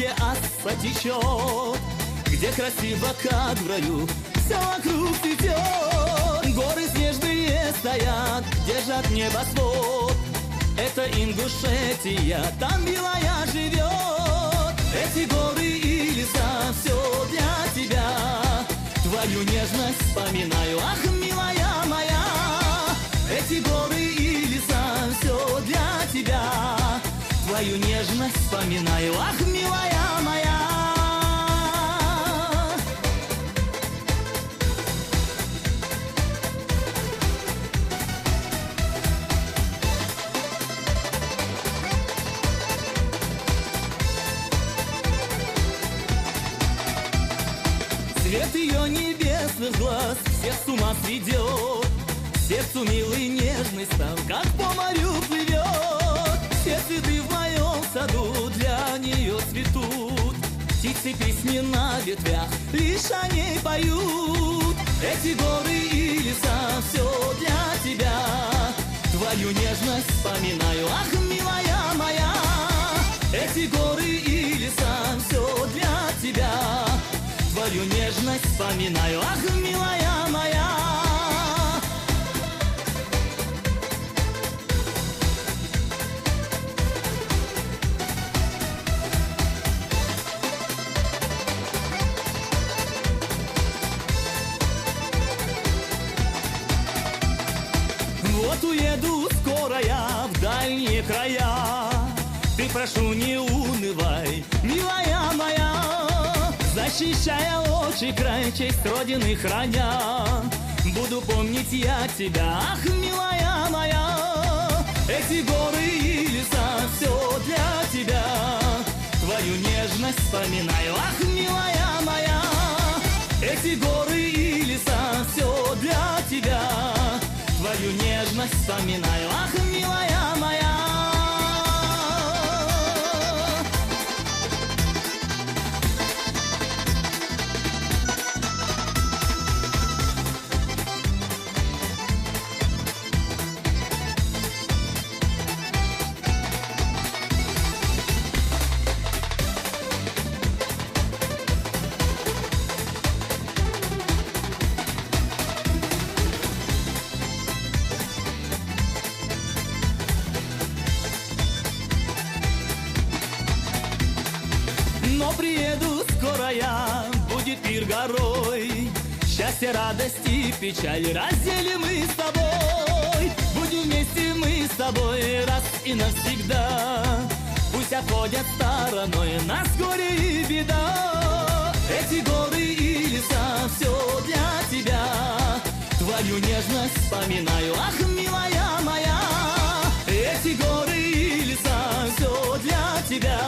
где асфа течет, где красиво, как в раю, все вокруг цветет. Горы снежные стоят, держат небосвод. Это Ингушетия, там милая живет. Эти горы и леса, все для тебя. Твою нежность вспоминаю, ах, милая моя. Эти горы и леса, все для тебя. Твою нежность вспоминаю, ах, милая моя. Свет ее небесных глаз всех с ума сведет. Сердцу милый нежный стал, как по морю плывет. Все цветы в моем саду для нее цветут. Птицы песни на ветвях лишь о ней поют. Эти горы и леса, все для тебя. Твою нежность вспоминаю, ах, милая моя. Эти горы и леса, все для тебя. Твою нежность вспоминаю, ах, милая моя. Вот уеду скоро я в дальние края. Ты, прошу, не унывай, милая моя. Защищая отчий край, честь родины храня, буду помнить я тебя, ах, милая моя. Эти горы и леса, все для тебя. Твою нежность вспоминаю, ах, милая моя. Эти горы и леса, все для тебя. Твою нежность вспоминаю, ах, милая моя. Но приеду скоро я, будет пир горой. Счастье, радость и печаль разделим мы с тобой. Будем вместе мы с тобой раз и навсегда. Пусть обходят стороной нас горе и беда. Эти горы и леса, все для тебя. Твою нежность вспоминаю, ах, милая моя. Эти горы и леса, все для тебя.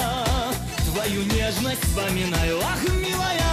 Твою нежность вспоминаю, ах, милая